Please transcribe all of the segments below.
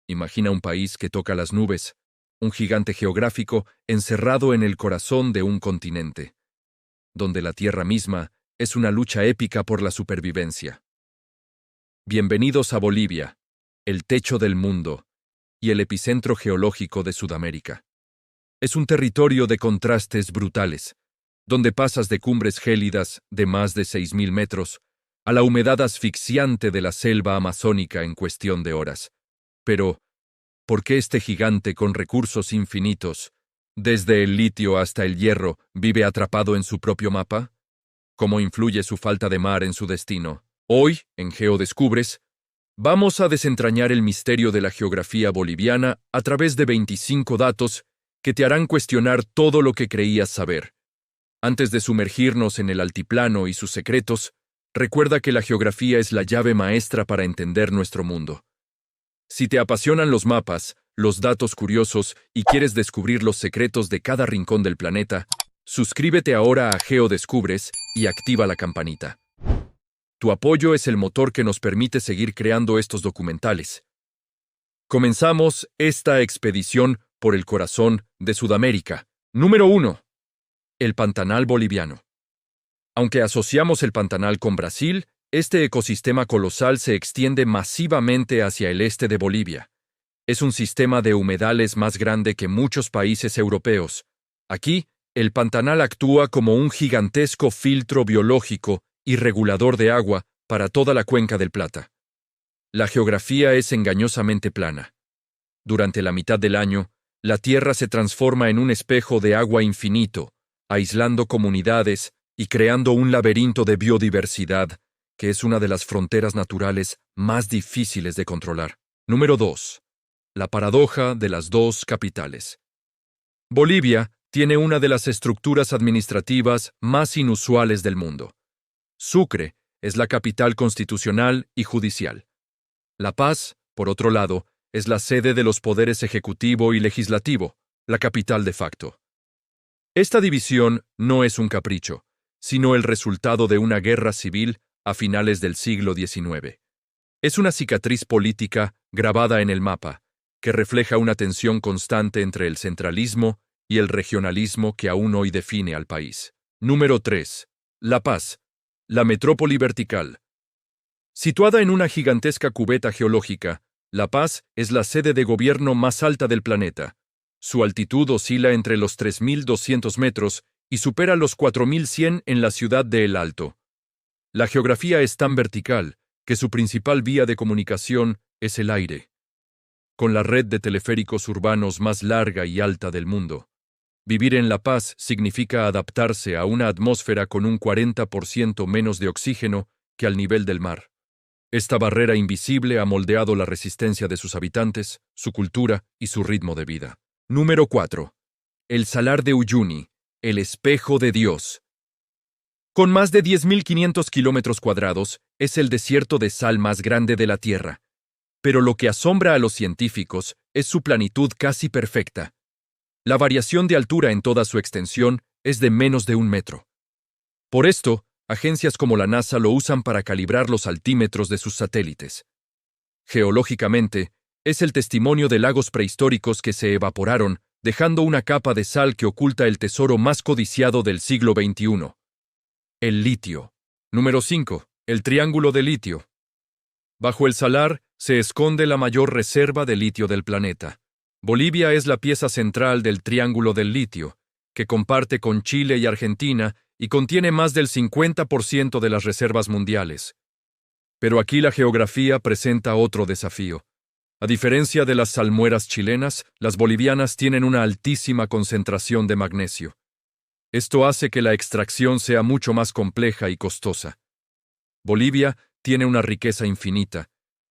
Imagina un país que toca las nubes, un gigante geográfico encerrado en el corazón de un continente, donde la tierra misma es una lucha épica por la supervivencia. Bienvenidos a Bolivia, el techo del mundo y el epicentro geológico de Sudamérica. Es un territorio de contrastes brutales, donde pasas de cumbres gélidas de más de 6.000 metros a la humedad asfixiante de la selva amazónica en cuestión de horas. Pero, ¿por qué este gigante con recursos infinitos, desde el litio hasta el hierro, vive atrapado en su propio mapa? ¿Cómo influye su falta de mar en su destino? Hoy, en GeoDescubres, vamos a desentrañar el misterio de la geografía boliviana a través de 25 datos que te harán cuestionar todo lo que creías saber. Antes de sumergirnos en el altiplano y sus secretos, recuerda que la geografía es la llave maestra para entender nuestro mundo. Si te apasionan los mapas, los datos curiosos y quieres descubrir los secretos de cada rincón del planeta, suscríbete ahora a GeoDescubres y activa la campanita. Tu apoyo es el motor que nos permite seguir creando estos documentales. Comenzamos esta expedición por el corazón de Sudamérica. Número 1. El Pantanal boliviano. Aunque asociamos el Pantanal con Brasil, este ecosistema colosal se extiende masivamente hacia el este de Bolivia. Es un sistema de humedales más grande que muchos países europeos. Aquí, el Pantanal actúa como un gigantesco filtro biológico y regulador de agua para toda la cuenca del Plata. La geografía es engañosamente plana. Durante la mitad del año, la Tierra se transforma en un espejo de agua infinito, aislando comunidades y creando un laberinto de biodiversidad, que es una de las fronteras naturales más difíciles de controlar. Número 2. La paradoja de las dos capitales. Bolivia tiene una de las estructuras administrativas más inusuales del mundo. Sucre es la capital constitucional y judicial. La Paz, por otro lado, es la sede de los poderes ejecutivo y legislativo, la capital de facto. Esta división no es un capricho, sino el resultado de una guerra civil a finales del siglo XIX. Es una cicatriz política grabada en el mapa, que refleja una tensión constante entre el centralismo y el regionalismo que aún hoy define al país. Número 3. La Paz, la metrópoli vertical. Situada en una gigantesca cubeta geológica, La Paz es la sede de gobierno más alta del planeta. Su altitud oscila entre los 3.200 metros y supera los 4.100 en la ciudad de El Alto. La geografía es tan vertical que su principal vía de comunicación es el aire. Con la red de teleféricos urbanos más larga y alta del mundo, vivir en La Paz significa adaptarse a una atmósfera con un 40% menos de oxígeno que al nivel del mar. Esta barrera invisible ha moldeado la resistencia de sus habitantes, su cultura y su ritmo de vida. Número 4. El Salar de Uyuni, el espejo de Dios. Con más de 10.500 kilómetros cuadrados, es el desierto de sal más grande de la Tierra. Pero lo que asombra a los científicos es su planitud casi perfecta. La variación de altura en toda su extensión es de menos de 1 metro. Por esto, agencias como la NASA lo usan para calibrar los altímetros de sus satélites. Geológicamente, es el testimonio de lagos prehistóricos que se evaporaron, dejando una capa de sal que oculta el tesoro más codiciado del siglo XXI. El litio. Número 5. El Triángulo de Litio. Bajo el salar se esconde la mayor reserva de litio del planeta. Bolivia es la pieza central del Triángulo del Litio, que comparte con Chile y Argentina y contiene más del 50% de las reservas mundiales. Pero aquí la geografía presenta otro desafío. A diferencia de las salmueras chilenas, las bolivianas tienen una altísima concentración de magnesio. Esto hace que la extracción sea mucho más compleja y costosa. Bolivia tiene una riqueza infinita,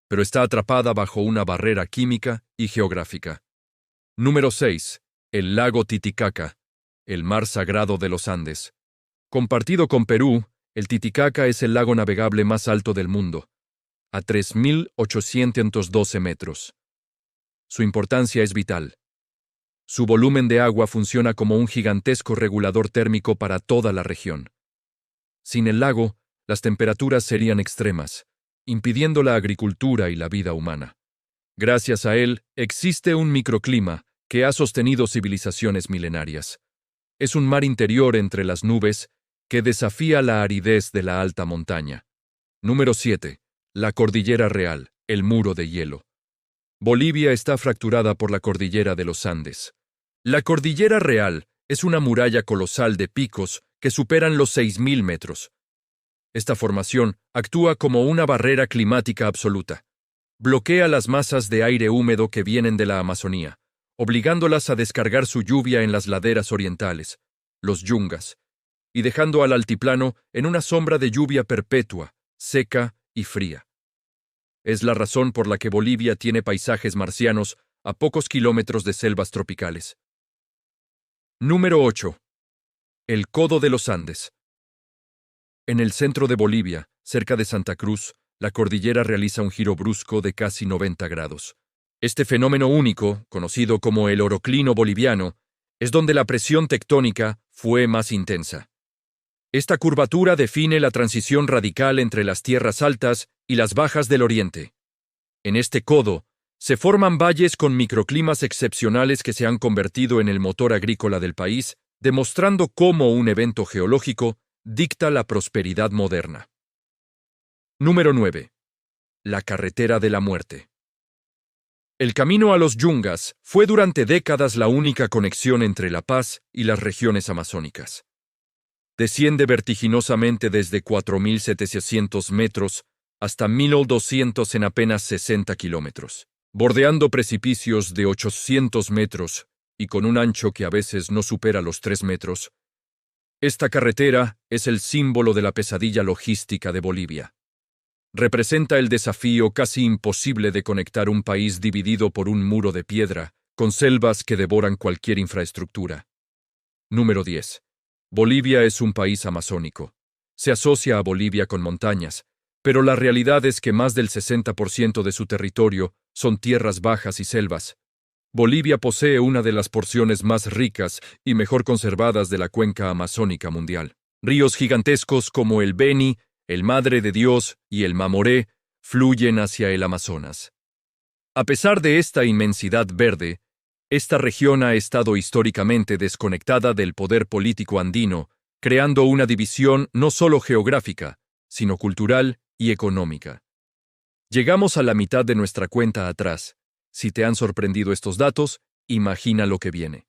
pero está atrapada bajo una barrera química y geográfica. Número 6. El lago Titicaca, el mar sagrado de los Andes. Compartido con Perú, el Titicaca es el lago navegable más alto del mundo, a 3.812 metros. Su importancia es vital. Su volumen de agua funciona como un gigantesco regulador térmico para toda la región. Sin el lago, las temperaturas serían extremas, impidiendo la agricultura y la vida humana. Gracias a él, existe un microclima que ha sostenido civilizaciones milenarias. Es un mar interior entre las nubes que desafía la aridez de la alta montaña. Número 7. La Cordillera Real, el muro de hielo. Bolivia está fracturada por la cordillera de los Andes. La Cordillera Real es una muralla colosal de picos que superan los 6.000 metros. Esta formación actúa como una barrera climática absoluta. Bloquea las masas de aire húmedo que vienen de la Amazonía, obligándolas a descargar su lluvia en las laderas orientales, los yungas, y dejando al altiplano en una sombra de lluvia perpetua, seca y fría. Es la razón por la que Bolivia tiene paisajes marcianos a pocos kilómetros de selvas tropicales. Número 8. El Codo de los Andes. En el centro de Bolivia, cerca de Santa Cruz, la cordillera realiza un giro brusco de casi 90 grados. Este fenómeno único, conocido como el oroclino boliviano, es donde la presión tectónica fue más intensa. Esta curvatura define la transición radical entre las tierras altas y las bajas del oriente. En este codo, se forman valles con microclimas excepcionales que se han convertido en el motor agrícola del país, demostrando cómo un evento geológico dicta la prosperidad moderna. Número 9. La Carretera de la Muerte. El camino a los Yungas fue durante décadas la única conexión entre La Paz y las regiones amazónicas. Desciende vertiginosamente desde 4.700 metros hasta 1.200 en apenas 60 kilómetros, bordeando precipicios de 800 metros y con un ancho que a veces no supera los 3 metros. Esta carretera es el símbolo de la pesadilla logística de Bolivia. Representa el desafío casi imposible de conectar un país dividido por un muro de piedra, con selvas que devoran cualquier infraestructura. Número 10. Bolivia es un país amazónico. Se asocia a Bolivia con montañas, pero la realidad es que más del 60% de su territorio son tierras bajas y selvas. Bolivia posee una de las porciones más ricas y mejor conservadas de la cuenca amazónica mundial. Ríos gigantescos como el Beni, el Madre de Dios y el Mamoré fluyen hacia el Amazonas. A pesar de esta inmensidad verde, esta región ha estado históricamente desconectada del poder político andino, creando una división no solo geográfica, sino cultural y económica. Llegamos a la mitad de nuestra cuenta atrás. Si te han sorprendido estos datos, imagina lo que viene.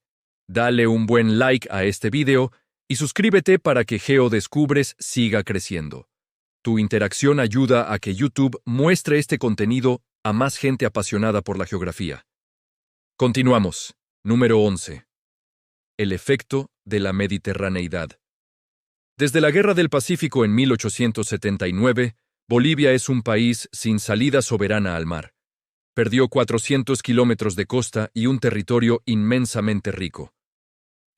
Dale un buen like a este video y suscríbete para que GeoDescubres siga creciendo. Tu interacción ayuda a que YouTube muestre este contenido a más gente apasionada por la geografía. Continuamos. Número 11. El efecto de la mediterraneidad. Desde la Guerra del Pacífico en 1879, Bolivia es un país sin salida soberana al mar. Perdió 400 kilómetros de costa y un territorio inmensamente rico.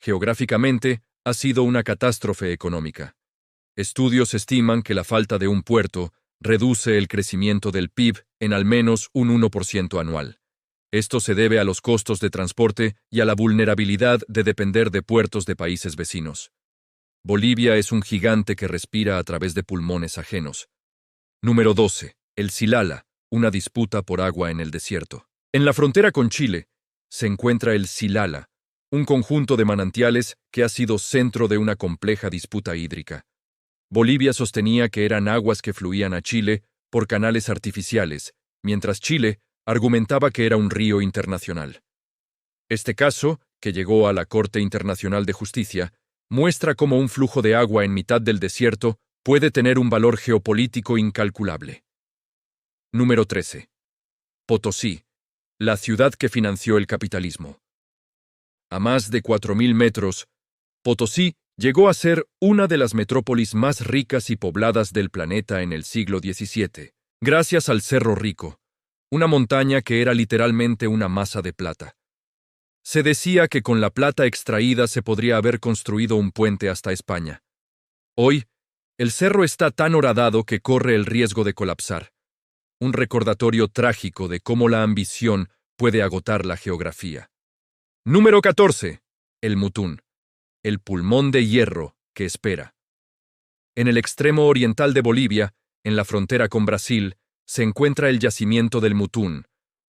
Geográficamente, ha sido una catástrofe económica. Estudios estiman que la falta de un puerto reduce el crecimiento del PIB en al menos un 1% anual. Esto se debe a los costos de transporte y a la vulnerabilidad de depender de puertos de países vecinos. Bolivia es un gigante que respira a través de pulmones ajenos. Número 12. El Silala, una disputa por agua en el desierto. En la frontera con Chile, se encuentra el Silala, un conjunto de manantiales que ha sido centro de una compleja disputa hídrica. Bolivia sostenía que eran aguas que fluían a Chile por canales artificiales, mientras Chile argumentaba que era un río internacional. Este caso, que llegó a la Corte Internacional de Justicia, muestra cómo un flujo de agua en mitad del desierto puede tener un valor geopolítico incalculable. Número 13. Potosí, la ciudad que financió el capitalismo. A más de 4.000 metros, Potosí llegó a ser una de las metrópolis más ricas y pobladas del planeta en el siglo XVII, gracias al Cerro Rico, una montaña que era literalmente una masa de plata. Se decía que con la plata extraída se podría haber construido un puente hasta España. Hoy, el cerro está tan horadado que corre el riesgo de colapsar. Un recordatorio trágico de cómo la ambición puede agotar la geografía. Número 14. El Mutún, el pulmón de hierro que espera. En el extremo oriental de Bolivia, en la frontera con Brasil, se encuentra el yacimiento del Mutún,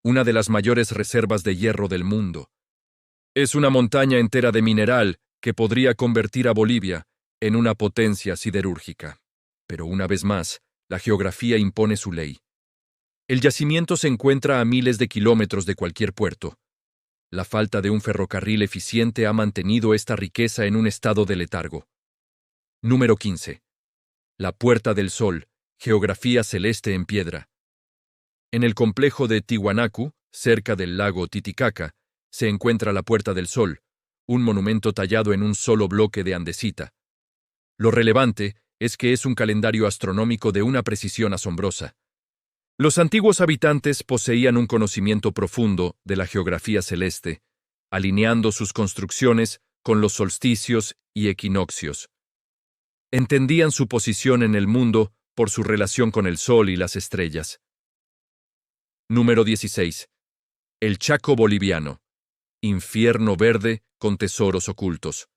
una de las mayores reservas de hierro del mundo. Es una montaña entera de mineral que podría convertir a Bolivia en una potencia siderúrgica. Pero una vez más, la geografía impone su ley. El yacimiento se encuentra a miles de kilómetros de cualquier puerto. La falta de un ferrocarril eficiente ha mantenido esta riqueza en un estado de letargo. Número 15. La Puerta del Sol, geografía celeste en piedra. En el complejo de Tiwanaku, cerca del lago Titicaca, se encuentra la Puerta del Sol, un monumento tallado en un solo bloque de andesita. Lo relevante es que es un calendario astronómico de una precisión asombrosa. Los antiguos habitantes poseían un conocimiento profundo de la geografía celeste, alineando sus construcciones con los solsticios y equinoccios. Entendían su posición en el mundo por su relación con el Sol y las estrellas. Número 16. El Chaco boliviano. Infierno verde con tesoros ocultos.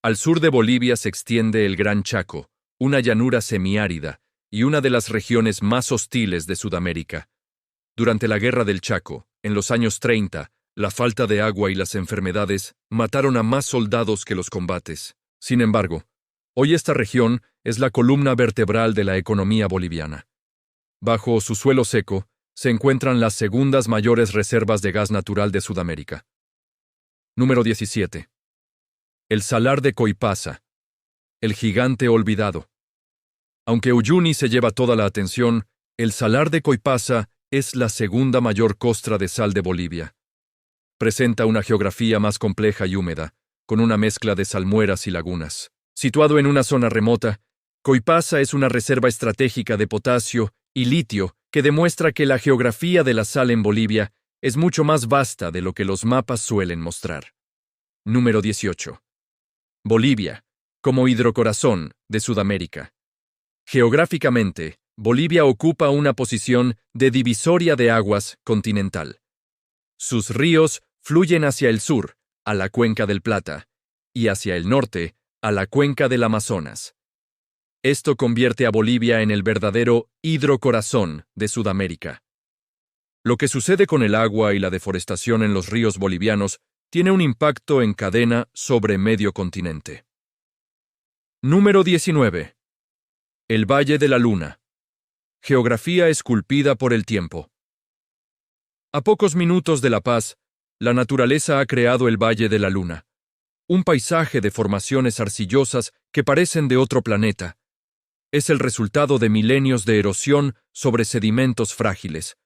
Al sur de Bolivia se extiende el Gran Chaco, una llanura semiárida y una de las regiones más hostiles de Sudamérica. Durante la Guerra del Chaco, en los años 30, la falta de agua y las enfermedades mataron a más soldados que los combates. Sin embargo, hoy esta región es la columna vertebral de la economía boliviana. Bajo su suelo seco se encuentran las segundas mayores reservas de gas natural de Sudamérica. Número 17. El Salar de Coipasa. El gigante olvidado. Aunque Uyuni se lleva toda la atención, el Salar de Coipasa es la segunda mayor costra de sal de Bolivia. Presenta una geografía más compleja y húmeda, con una mezcla de salmueras y lagunas. Situado en una zona remota, Coipasa es una reserva estratégica de potasio y litio que demuestra que la geografía de la sal en Bolivia es mucho más vasta de lo que los mapas suelen mostrar. Número 18. Bolivia, como hidrocorazón de Sudamérica. Geográficamente, Bolivia ocupa una posición de divisoria de aguas continental. Sus ríos fluyen hacia el sur, a la cuenca del Plata, y hacia el norte, a la cuenca del Amazonas. Esto convierte a Bolivia en el verdadero hidrocorazón de Sudamérica. Lo que sucede con el agua y la deforestación en los ríos bolivianos tiene un impacto en cadena sobre medio continente. Número 19. El Valle de la Luna. Geografía esculpida por el tiempo. A pocos minutos de La Paz, la naturaleza ha creado el Valle de la Luna, un paisaje de formaciones arcillosas que parecen de otro planeta. Es el resultado de milenios de erosión sobre sedimentos frágiles.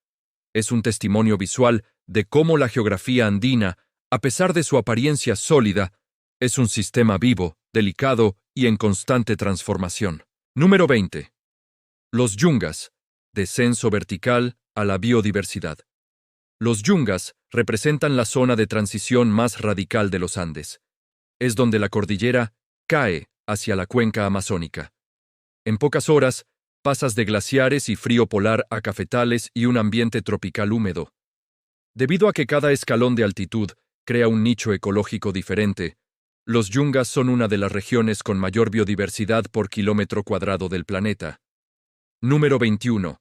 Es un testimonio visual de cómo la geografía andina, a pesar de su apariencia sólida, es un sistema vivo, delicado y en constante transformación. Número 20. Los yungas. Descenso vertical a la biodiversidad. Los yungas representan la zona de transición más radical de los Andes. Es donde la cordillera cae hacia la cuenca amazónica. En pocas horas, pasas de glaciares y frío polar a cafetales y un ambiente tropical húmedo. Debido a que cada escalón de altitud crea un nicho ecológico diferente, los yungas son una de las regiones con mayor biodiversidad por kilómetro cuadrado del planeta. Número 21.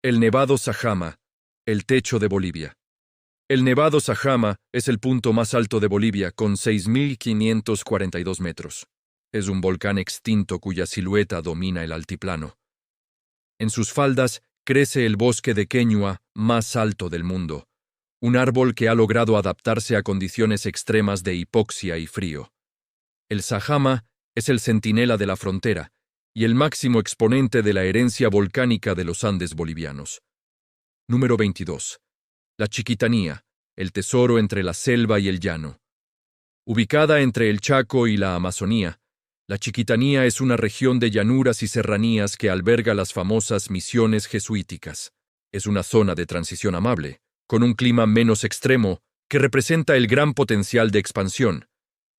El Nevado Sajama, el techo de Bolivia. El Nevado Sajama es el punto más alto de Bolivia con 6.542 metros. Es un volcán extinto cuya silueta domina el altiplano. En sus faldas crece el bosque de queñua más alto del mundo, un árbol que ha logrado adaptarse a condiciones extremas de hipoxia y frío. El Sajama es el centinela de la frontera y el máximo exponente de la herencia volcánica de los Andes bolivianos. Número 22. La Chiquitanía, el tesoro entre la selva y el llano. Ubicada entre el Chaco y la Amazonía, la Chiquitanía es una región de llanuras y serranías que alberga las famosas misiones jesuíticas. Es una zona de transición amable, con un clima menos extremo, que representa el gran potencial de expansión,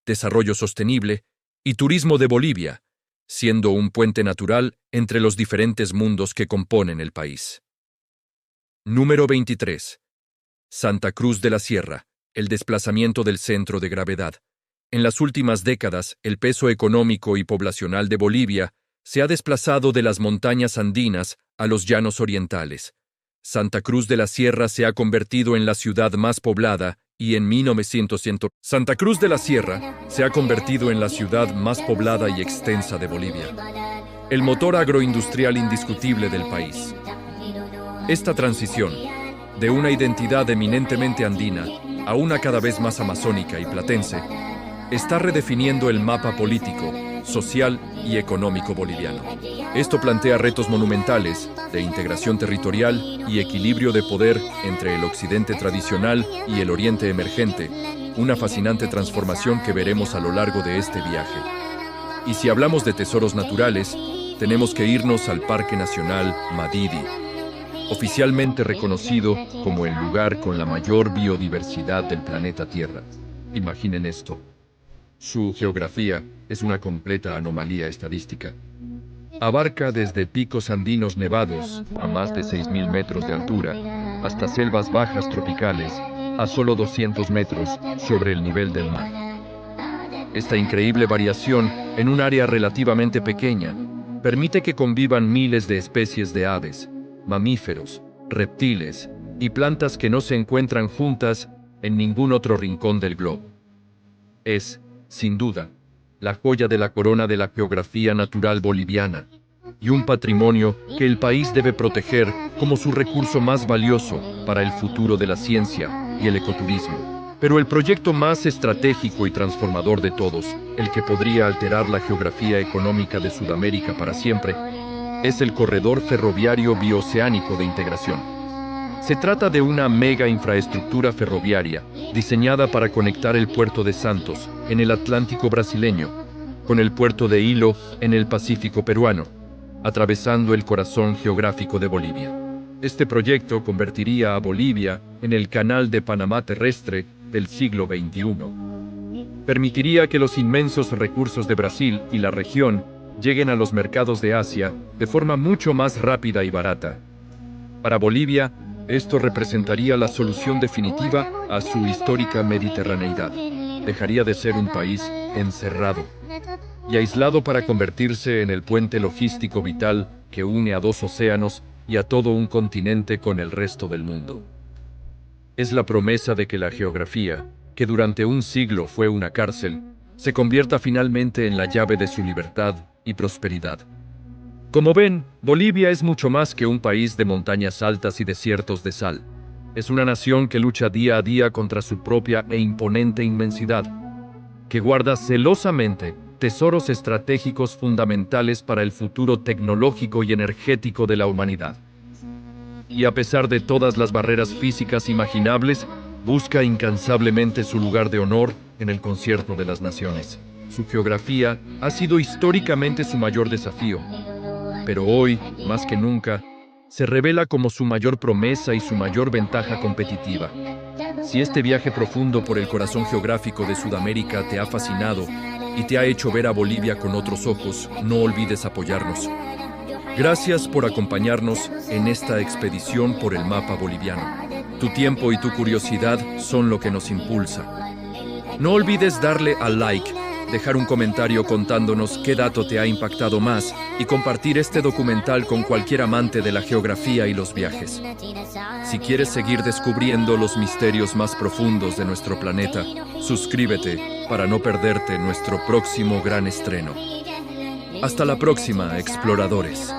desarrollo sostenible y turismo de Bolivia, siendo un puente natural entre los diferentes mundos que componen el país. Número 23. Santa Cruz de la Sierra, el desplazamiento del centro de gravedad. En las últimas décadas, el peso económico y poblacional de Bolivia se ha desplazado de las montañas andinas a los llanos orientales. Santa Cruz de la Sierra se ha convertido en la ciudad más poblada y en 1900 Santa Cruz de la Sierra se ha convertido en la ciudad más poblada y extensa de Bolivia, el motor agroindustrial indiscutible del país. Esta transición, de una identidad eminentemente andina a una cada vez más amazónica y platense, está redefiniendo el mapa político, social y económico boliviano. Esto plantea retos monumentales de integración territorial y equilibrio de poder entre el occidente tradicional y el oriente emergente, una fascinante transformación que veremos a lo largo de este viaje. Y si hablamos de tesoros naturales, tenemos que irnos al Parque Nacional Madidi, oficialmente reconocido como el lugar con la mayor biodiversidad del planeta Tierra. Imaginen esto. Su geografía es una completa anomalía estadística. Abarca desde picos andinos nevados a más de 6.000 metros de altura, hasta selvas bajas tropicales a solo 200 metros sobre el nivel del mar. Esta increíble variación en un área relativamente pequeña permite que convivan miles de especies de aves, mamíferos, reptiles y plantas que no se encuentran juntas en ningún otro rincón del globo. Es, sin duda, la joya de la corona de la geografía natural boliviana y un patrimonio que el país debe proteger como su recurso más valioso para el futuro de la ciencia y el ecoturismo. Pero el proyecto más estratégico y transformador de todos, el que podría alterar la geografía económica de Sudamérica para siempre, es el Corredor Ferroviario Bioceánico de Integración. Se trata de una mega infraestructura ferroviaria diseñada para conectar el puerto de Santos, en el Atlántico brasileño, con el puerto de Hilo, en el Pacífico peruano, atravesando el corazón geográfico de Bolivia. Este proyecto convertiría a Bolivia en el canal de Panamá terrestre del siglo XXI. Permitiría que los inmensos recursos de Brasil y la región lleguen a los mercados de Asia de forma mucho más rápida y barata. Para Bolivia, esto representaría la solución definitiva a su histórica mediterraneidad. Dejaría de ser un país encerrado y aislado para convertirse en el puente logístico vital que une a dos océanos y a todo un continente con el resto del mundo. Es la promesa de que la geografía, que durante un siglo fue una cárcel, se convierta finalmente en la llave de su libertad y prosperidad. Como ven, Bolivia es mucho más que un país de montañas altas y desiertos de sal. Es una nación que lucha día a día contra su propia e imponente inmensidad, que guarda celosamente tesoros estratégicos fundamentales para el futuro tecnológico y energético de la humanidad. Y a pesar de todas las barreras físicas imaginables, busca incansablemente su lugar de honor en el concierto de las naciones. Su geografía ha sido históricamente su mayor desafío, pero hoy, más que nunca, se revela como su mayor promesa y su mayor ventaja competitiva. Si este viaje profundo por el corazón geográfico de Sudamérica te ha fascinado y te ha hecho ver a Bolivia con otros ojos, no olvides apoyarnos. Gracias por acompañarnos en esta expedición por el mapa boliviano. Tu tiempo y tu curiosidad son lo que nos impulsa. No olvides darle al like, dejar un comentario contándonos qué dato te ha impactado más y compartir este documental con cualquier amante de la geografía y los viajes. Si quieres seguir descubriendo los misterios más profundos de nuestro planeta, suscríbete para no perderte nuestro próximo gran estreno. Hasta la próxima, exploradores.